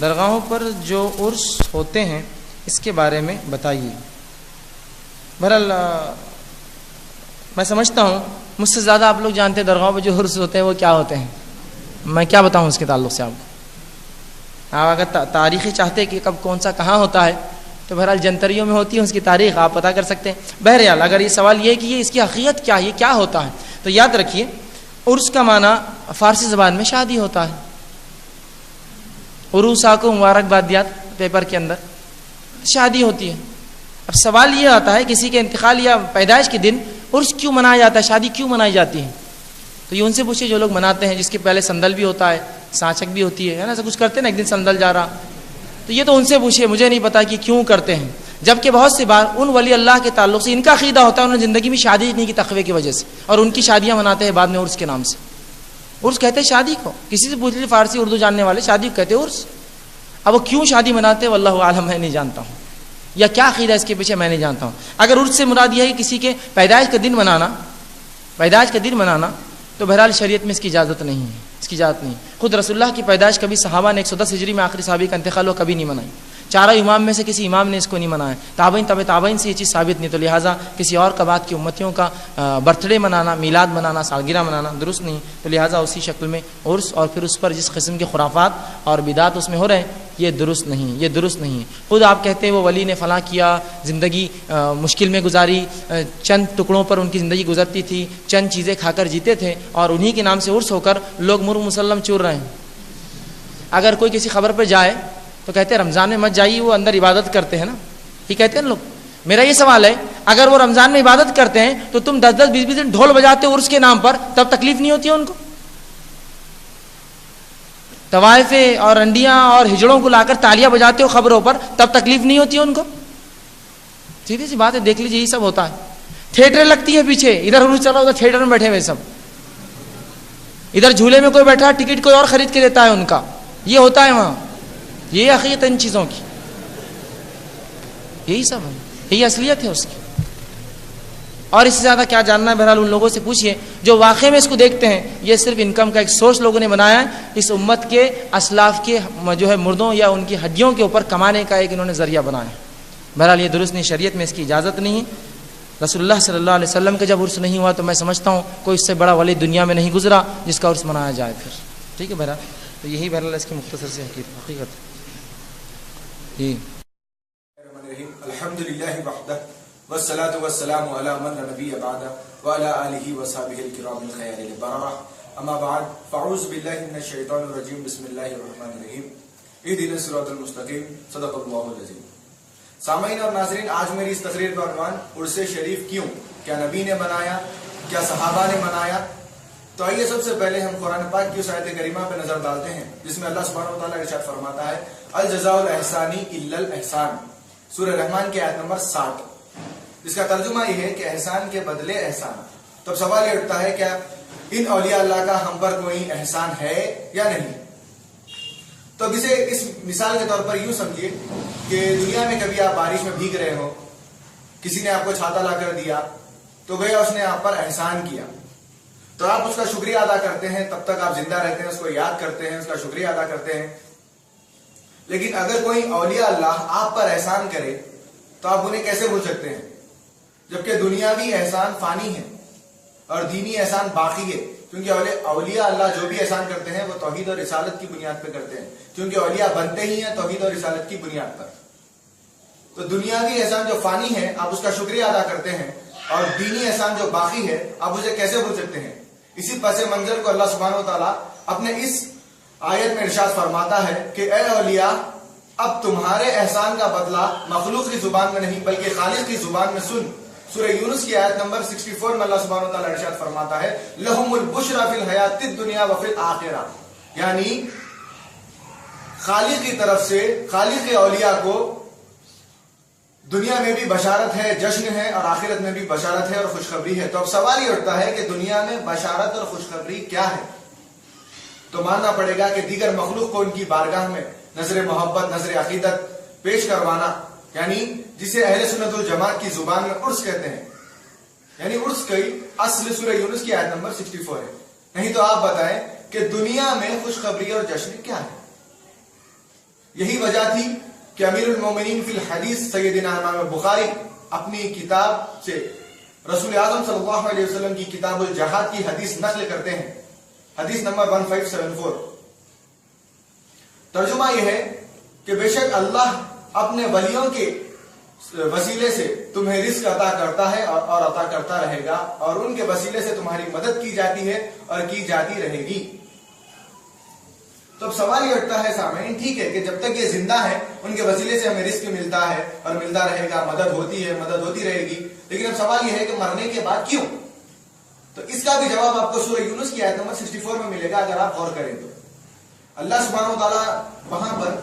درگاہوں پر جو عرس ہوتے ہیں اس کے بارے میں بتائیے۔ بہرحال میں سمجھتا ہوں مجھ سے زیادہ آپ لوگ جانتے ہیں درگاہوں پہ جو عرس ہوتے ہیں وہ کیا ہوتے ہیں، میں کیا بتاؤں اس کے تعلق سے آپ کو۔ آپ اگر تاریخی چاہتے کہ کب کون سا کہاں ہوتا ہے تو بہرحال جنتریوں میں ہوتی ہے، اس کی تاریخ آپ پتہ کر سکتے ہیں۔ بہرحال اگر یہ سوال یہ ہے کہ یہ اس کی حقیقت کیا ہے، یہ کیا ہوتا ہے، تو یاد رکھیے عرس کا معنی فارسی زبان میں شادی ہوتا ہے۔ عروسا کو مبارکبادیات پیپر کے اندر شادی ہوتی ہے۔ اب سوال یہ آتا ہے کسی کے انتقال یا پیدائش کے دن عرس کیوں منایا جاتا ہے، شادی کیوں منائی جاتی ہے؟ تو یہ ان سے پوچھے جو لوگ مناتے ہیں، جس کے پہلے سندل بھی ہوتا ہے، سانچک بھی ہوتی ہے نا، ایسا کچھ کرتے ہیں نا، ایک دن سندل جا رہا، تو یہ تو ان سے پوچھے، مجھے نہیں پتا کہ کیوں کرتے ہیں۔ جبکہ بہت سی بار ان ولی اللہ کے تعلق سے ان کا عقیدہ ہوتا ہے انہوں نے زندگی میں شادی نہیں کی تقوی کی وجہ سے، اور ان کی شادیاں مناتے ہیں بعد میں عرس کے نام سے۔ عرس کہتے ہیں شادی کو، کسی سے پوچھ لیجیے فارسی اردو جاننے والے، شادی کو کہتے ہیں عرس۔ اب وہ کیوں شادی مناتے ہیں واللہ عالم میں نہیں جانتا ہوں، یا کیا عقیدہ اس کے پیچھے میں نہیں جانتا ہوں۔ اگر عرس سے مراد یہ ہے کہ کسی کے پیدائش کا دن منانا تو بہرحال شریعت میں اس کی اجازت نہیں ہے، اس کی اجازت نہیں۔ خود رسول اللہ کی پیدائش کبھی صحابہ نے 110 ہجری میں آخری صحابی کا انتقال ہو کبھی نہیں منائی، چاروں امام میں سے کسی امام نے اس کو نہیں منایا، تابعین تابعین سے یہ چیز ثابت نہیں، تو لہٰذا کسی اور کا بعد کی امتیوں کا برتھ ڈے منانا، میلاد منانا، سالگرہ منانا درست نہیں، تو لہٰذا اسی شکل میں عرس اور پھر اس پر جس قسم کے خرافات اور بدعات اس میں ہو رہے ہیں یہ درست نہیں ہے۔ خود آپ کہتے ہیں وہ ولی نے فلاں کیا، زندگی مشکل میں گزاری، چند ٹکڑوں پر ان کی زندگی گزرتی تھی، چند چیزیں کھا کر جیتے تھے، اور انہی کے نام سے عرس ہو کر لوگ مرغ مسلم چور رہے ہیں۔ اگر کوئی کسی خبر پہ جائے تو کہتے ہیں رمضان میں مت جائیے، وہ اندر عبادت کرتے ہیں نا، یہ کہتے ہیں لوگ۔ میرا یہ سوال ہے اگر وہ رمضان میں عبادت کرتے ہیں تو تم 10 20 دن ڈھول بجاتے ہو عرس کے نام پر، تب تکلیف نہیں ہوتی ہے ان کو؟ طوائفیں اور انڈیاں اور ہجڑوں کو لا کر تالیاں بجاتے ہو خبروں پر، تب تکلیف نہیں ہوتی ہے ان کو؟ سیدھی سی بات ہے، دیکھ لیجیے یہ سب ہوتا ہے۔ تھیٹر لگتی ہے پیچھے، ادھر عرس چل رہا ادھر تھیٹر میں بیٹھے ہوئے سب، ادھر جھولے میں کوئی بیٹھا ٹکٹ کوئی اور خرید کے دیتا ہے ان کا، یہ ہوتا ہے وہاں۔ یہ حقیقت ان چیزوں کی، یہی سب ہے، یہی اصلیت ہے اس کی۔ اور اس سے زیادہ کیا جاننا ہے بہرحال ان لوگوں سے پوچھئے جو واقعے میں اس کو دیکھتے ہیں۔ یہ صرف انکم کا ایک سورس لوگوں نے بنایا ہے، اس امت کے اسلاف کے جو ہے مردوں یا ان کی ہڈیوں کے اوپر کمانے کا ایک انہوں نے ذریعہ بنایا ہے۔ بہرحال یہ درست نہیں، شریعت میں اس کی اجازت نہیں ہے۔ رسول اللہ صلی اللہ علیہ وسلم کا جب عرس نہیں ہوا تو میں سمجھتا ہوں کوئی اس سے بڑا ولی دنیا میں نہیں گزرا جس کا عرس منایا جائے پھر، ٹھیک ہے بہرحال۔ تو یہی بہرحال اس کی مختصر سی حقیقت ہے۔ جی الحمدللہ وحدہ والصلاة والسلام علی من لا نبی بعدہ وعلی آلہ وصحبہ الکرام الخیار البررہ، اما بعد فاعوذ باللہ من الشیطان الرجیم، بسم اللہ الرحمن الرحیم، اہدنا الصراط المستقیم، صدق اللہ العظیم۔ سامعین اور ناظرین، آج میری اس تقریر کا عنوان عرس شریف کیوں، کیا نبی نے منایا، کیا صحابہ نے منایا؟ تو آئیے سب سے پہلے ہم قرآن پاک کی اس آیت کریمہ پہ نظر ڈالتے ہیں جس میں اللہ سبحانہ و تعالیٰ ارشاد فرماتا ہے الجزاء الاحسانی الا الاحسان، سورہ رحمان کی آیت نمبر 60۔ اس کا ترجمہ یہ ہے کہ احسان کے بدلے احسان۔ تب سوال یہ اٹھتا ہے کیا ان اولیاء اللہ کا ہم پر کوئی احسان ہے یا نہیں؟ تو اب اسے اس مثال کے طور پر یوں سمجھیے کہ دنیا میں کبھی آپ بارش میں بھیگ رہے ہو، کسی نے آپ کو چھاتا لا کر دیا تو گویا اس نے آپ پر احسان کیا، تو آپ اس کا شکریہ ادا کرتے ہیں، تب تک آپ زندہ رہتے ہیں، اس کو یاد کرتے ہیں، اس کا شکریہ ادا کرتے ہیں۔ لیکن اگر کوئی اولیاء اللہ آپ پر احسان کرے تو آپ انہیں کیسے بھول سکتے ہیں؟ جبکہ دنیاوی احسان فانی ہے اور دینی احسان باقی ہے، کیونکہ اولیاء اللہ جو بھی احسان کرتے ہیں وہ توحید اور رسالت کی بنیاد پہ کرتے ہیں، کیونکہ اولیاء بنتے ہی ہیں توحید اور رسالت کی بنیاد پر۔ تو دنیاوی احسان جو فانی ہے آپ اس کا شکریہ ادا کرتے ہیں، اور دینی احسان جو باقی ہے آپ اسے کیسے بھول سکتے ہیں؟ اسی پس منظر کو اللہ سبحانہ و تعالیٰ اپنے اس آیت میں ارشاد فرماتا ہے کہ اے اولیاء، اب تمہارے احسان کا بدلہ مخلوق کی زبان میں نہیں بلکہ خالق کی زبان میں سن۔ سورہ یونس کی آیت نمبر 64 میں اللہ سبحانہ و تعالیٰ ارشاد فرماتا ہے لہم البشری فی الحیات الدنیا وفی الآخرہ، یعنی خالق کی طرف سے خالق اولیاء کو دنیا میں بھی بشارت ہے، جشن ہے، اور آخرت میں بھی بشارت ہے اور خوشخبری ہے۔ تو اب سوال یہ اٹھتا ہے کہ دنیا میں بشارت اور خوشخبری کیا ہے؟ تو ماننا پڑے گا کہ دیگر مخلوق کو ان کی بارگاہ میں نظر محبت، نظر عقیدت پیش کروانا، یعنی جسے اہل سنت والجماعت کی زبان میں عرس کہتے ہیں، یعنی عرس کی اصل سورہ یونس کی آیت نمبر 64 ہے۔ نہیں تو آپ بتائیں کہ دنیا میں خوشخبری اور جشن کیا ہے؟ یہی وجہ تھی کہ امیر المومنین فی الحدیث سیدنا امام بخاری اپنی کتاب سے رسول اعظم صلی اللہ علیہ وسلم کی کتاب الجہاد کی حدیث نقل کرتے ہیں، حدیث نمبر 1574۔ ترجمہ یہ ہے کہ بے شک اللہ اپنے ولیوں کے وسیلے سے تمہیں رزق عطا کرتا ہے اور عطا کرتا رہے گا، اور ان کے وسیلے سے تمہاری مدد کی جاتی ہے اور کی جاتی رہے گی۔ تو اب سوال یہ اٹھتا ہے سامعین، ٹھیک ہے کہ جب تک یہ زندہ ہے ان کے وسیلے سے ہمیں رزق ملتا ہے اور ملتا رہے گا، مدد ہوتی ہے، مدد ہوتی رہے گی، لیکن اب سوال یہ ہے کہ مرنے کے بعد کیوں؟ تو اس کا بھی جواب آپ کو سورہ یونس کی آیت نمبر 64 میں ملے گا اگر آپ غور کریں تو۔ اللہ سبحانہ و تعالیٰ وہاں پر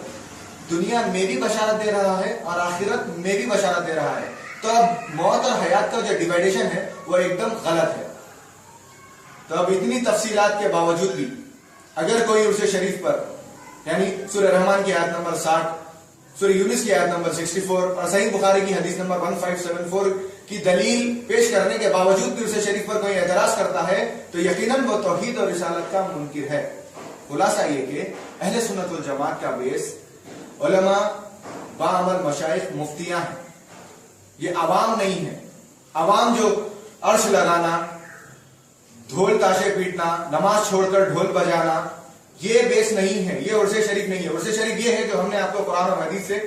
دنیا میں بھی بشارت دے رہا ہے اور آخرت میں بھی بشارت دے رہا ہے۔ تو اب موت اور حیات کا جو ڈیوائیڈیشن ہے وہ ایک دم غلط ہے۔ تو اب اتنی تفصیلات کے باوجود بھی اگر کوئی عرص شریف پر یعنی سورہ رحمان کی آیت نمبر 60، سورہ یونس کی آیت نمبر 64 اور صحیح بخاری کی حدیث نمبر 1574 کی دلیل پیش کرنے کے باوجود بھی عرص شریف پر کوئی اعتراض کرتا ہے تو یقیناً وہ توحید اور رسالت کا منکر ہے۔ خلاصہ یہ کہ اہل سنت والجماعت کا بیس علماء، باعمل مشائخ، مفتیاں ہیں، یہ عوام نہیں ہے۔ عوام جو عرش لگانا، ڈھول تاشے پیٹنا، نماز چھوڑ کر ڈھول بجانا، یہ بیس نہیں ہے، یہ عرص شریف نہیں ہے۔ عرص شریف یہ ہے جو ہم نے آپ کو قرآن اور حدیث سے